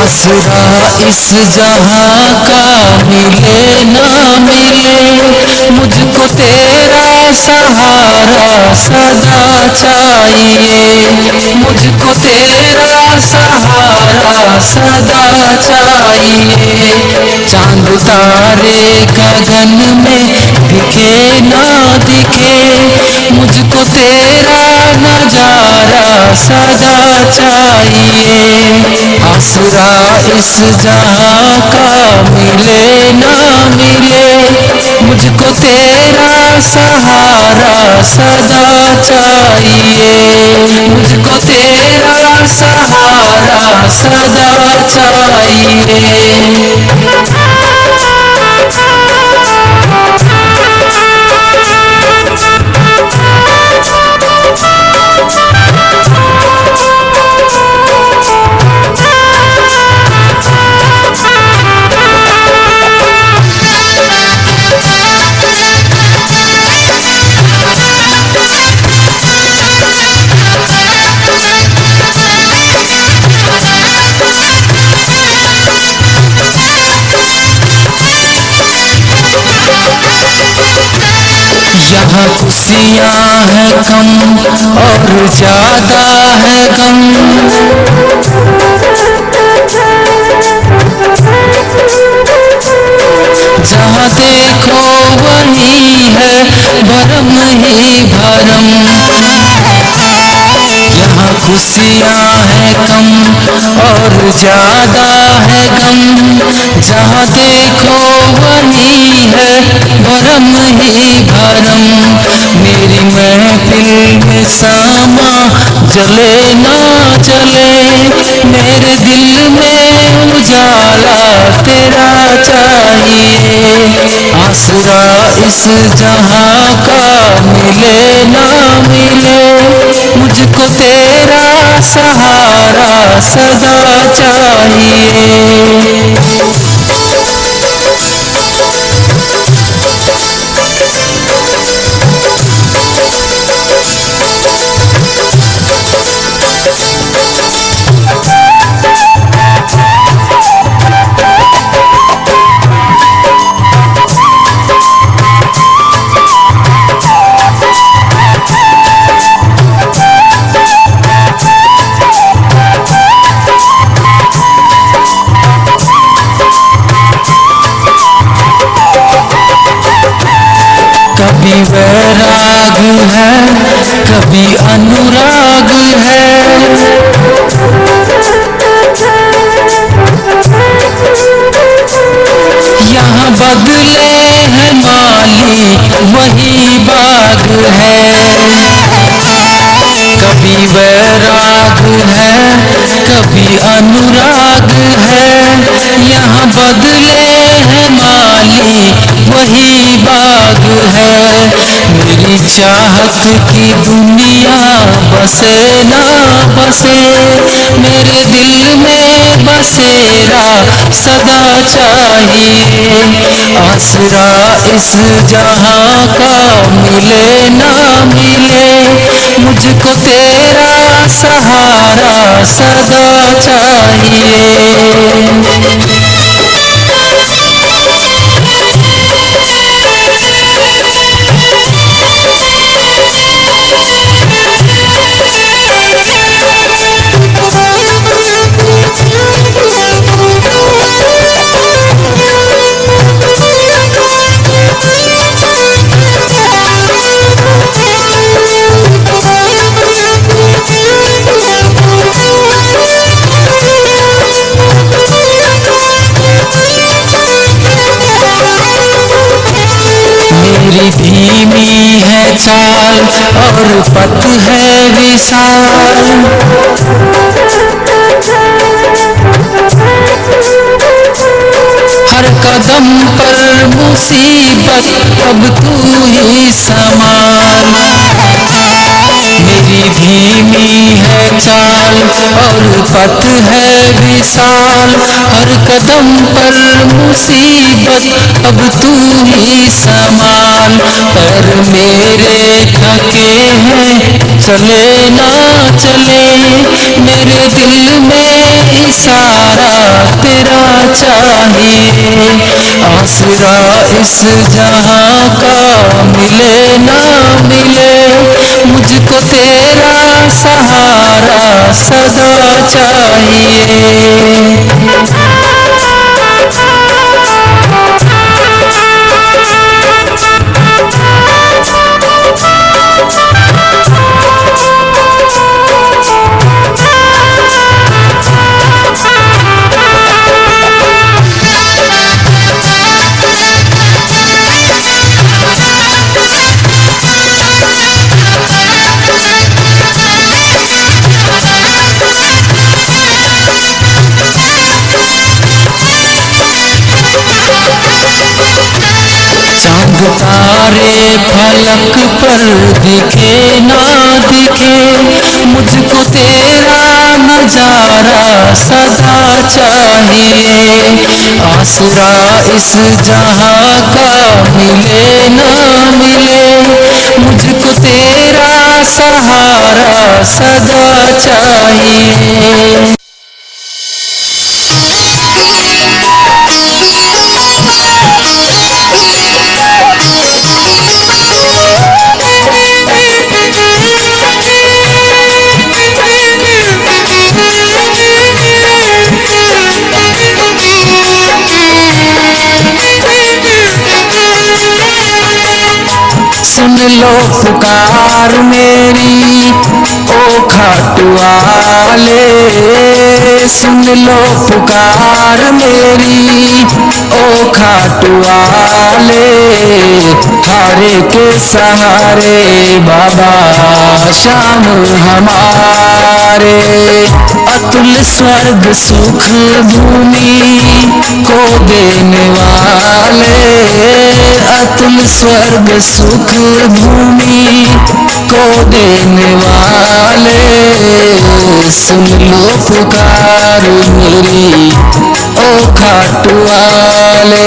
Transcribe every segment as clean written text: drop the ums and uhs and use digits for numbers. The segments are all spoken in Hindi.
आसरा इस जहां का मिले ना मिले, मुझको तेरा सहारा सदा चाहिए, मुझको तेरा सहारा सदा चाहिए। चांद तारे गगन में दिखे ना दिखे, मुझको तेरा नजारा सदा चाहिए। आसरा इस जहां का मिले ना मिले, मुझको तेरा सहारा सदा चाहिए, मुझको तेरा सहारा सदा चाहिए। यहाँ खुशियाँ हैं कम और ज्यादा है गम, जहाँ देखो वही है भरम ही भरम। यहाँ खुशियाँ हैं कम और ज्यादा है गम, जहाँ देखो वही है भरम ही भरम। मेरी महफिल में सामा जले ना जले, मेरे दिल में उजाला तेरा चाहिए। आसरा इस जहां का मिले ना मिले, मुझको तेरा सहारा सदा चाहिए। कभी वैराग है कभी अनुराग है, यहाँ बदले हैं माली वही बाग है। कभी वैराग है कभी अनुराग है, यहाँ बदले हैं माली वही बाग है। मेरी चाहत की दुनिया बसे ना बसे, मेरे दिल में बसेरा सदा चाहिए। आसरा इस जहां का मिले ना मिले, मुझको तेरा सहारा सदा चाहिए। मेरी धीमी है चाल और पथ है विशाल, हर कदम पर मुसीबत अब तू ही संभाल। मेरी धीमी है चाल और पथ है विशाल, हर कदम पर मुसीबत अब तू ही संभाल। पर मेरे थके हैं चले ना चले, मेरे दिल में इशारा तेरा चाहिए। आसरा इस जहां का मिले ना मिले, मुझको तेरा सहारा सदा चाहिए। तारे फलक पर दिखे ना दिखे, मुझको तेरा नजारा सदा चाहिए। आसरा इस जहां का मिले ना मिले, मुझको तेरा सहारा सदा चाहिए। सुन लो पुकार मेरी ओ खाटू वाले, सुन लो पुकार मेरी ओ खाटू वाले। हारे के सहारे बाबा श्याम हमारे, अतुल स्वर्ग सुख भूमि को देने वाले, अतुल स्वर्ग सुख भूमि को देने वाले। सुन लो पुकार मेरी ओ खाटू वाले।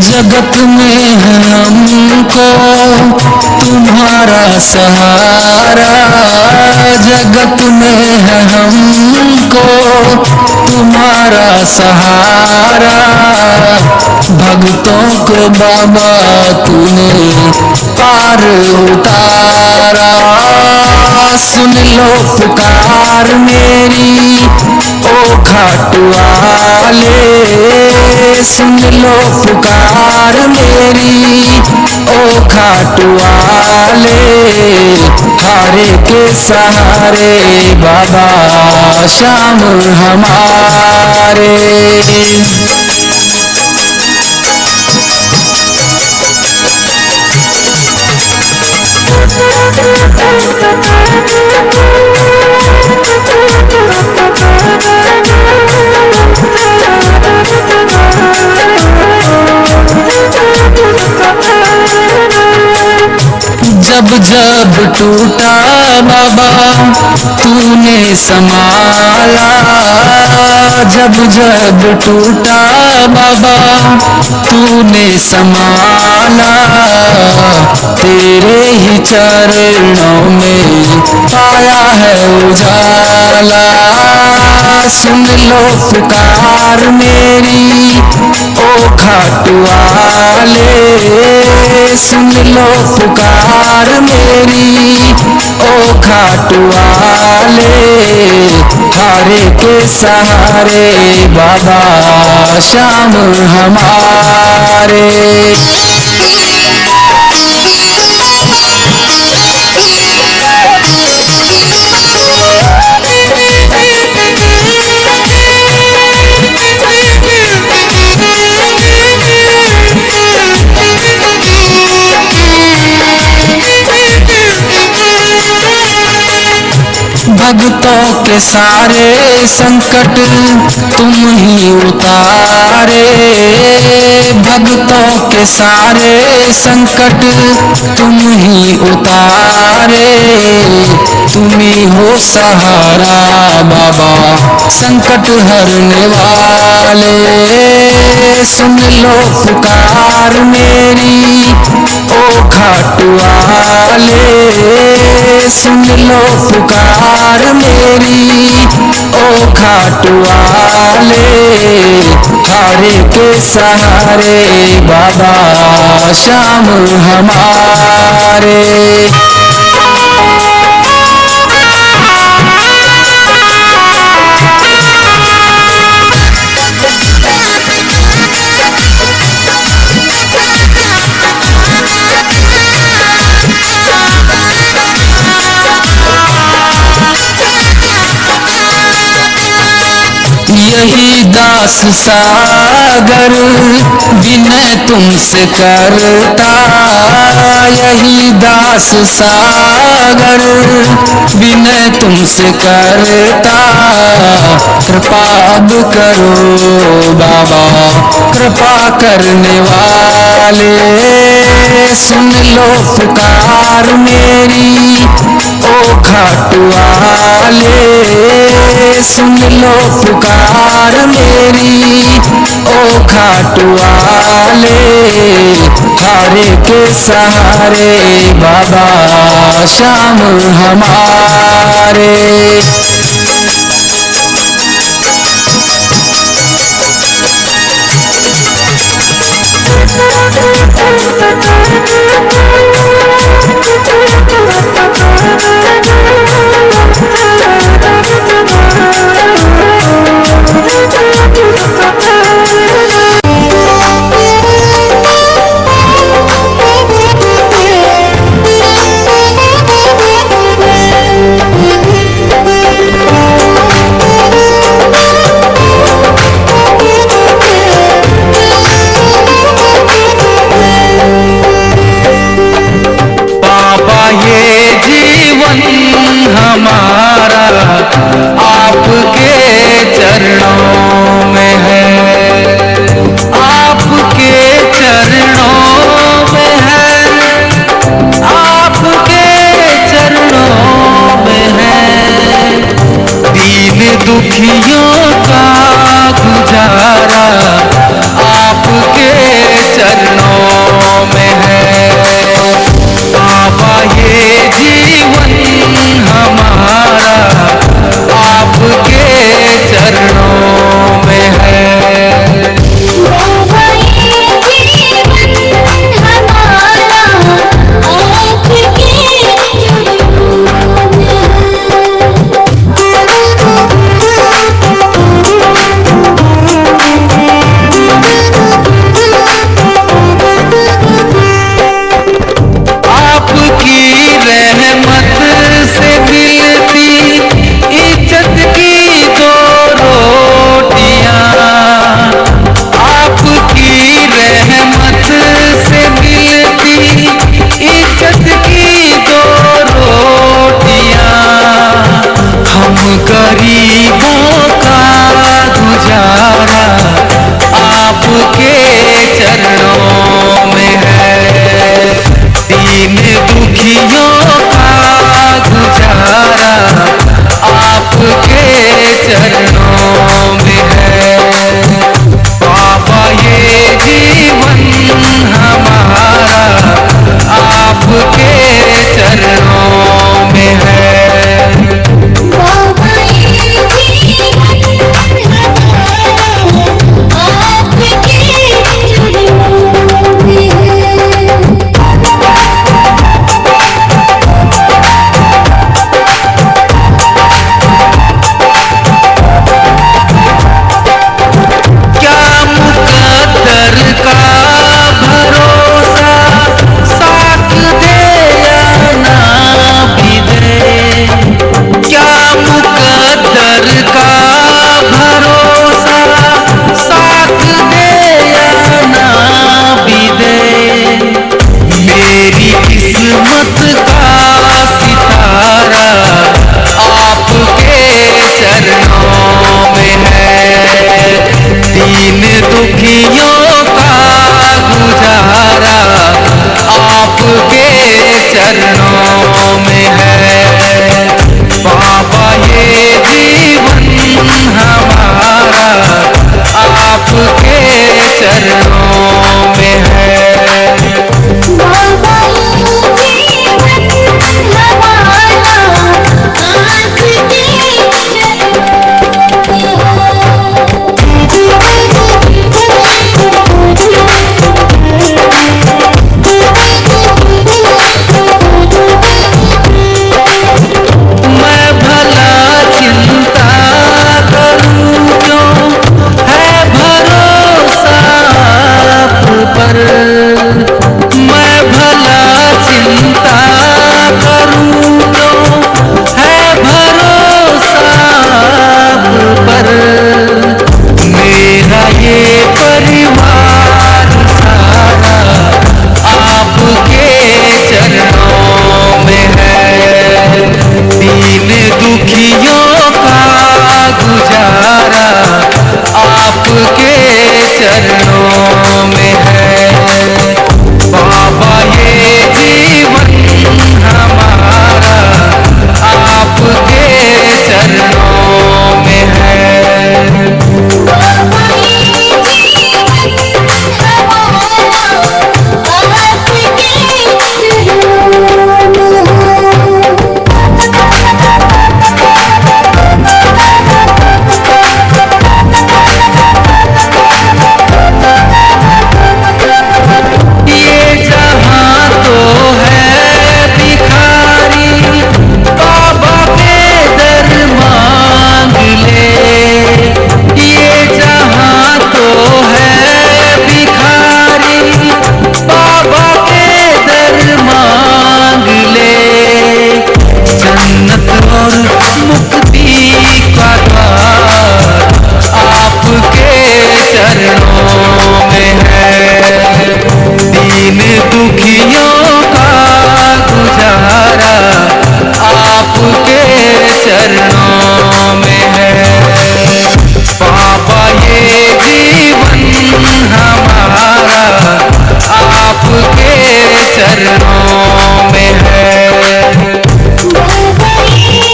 जगत में है हमको तुम्हारा सहारा, जगत में है हमको तुम्हारा सहारा। भक्तों को बाबा तूने पार उतारा। सुन लो पुकार मेरी ओ खाटू वाले, सुन लो पुकार मेरी ओ खाटू वाले। हारे के सहारे बाबा श्याम हमारे। जब जब टूटा बाबा तूने संभाला, जब जब टूटा बाबा तूने संभाला। तेरे ही चरणों में आया है उजाला। सुन लो पुकार मेरी ओ खाटू वाले, सुन लो पुकार मेरी ओ खाटू वाले। हारे के सहारे बाबा श्याम हमारे। भक्तों के सारे संकट तुम ही उतारे, भक्तों के सारे संकट तुम ही उतारे। तुम ही हो सहारा बाबा संकट हरने वाले, सुन लो पुकार मेरी ओ खाटू वाले, सुन लो पुकार मेरी ओ खाटू वाले। हारे के सहारे बाबा श्याम हमारे। यही दास सागर विनय तुमसे करता, यही दास सागर विनय तुमसे करता। कृपा अब करो बाबा कृपा करने वाले, सुन लो पुकार मेरी ओ खाटू वाले, सुन लो पुकार मेरी ओ खाटू वाले। हारे के सहारे बाबा श्याम हमारे।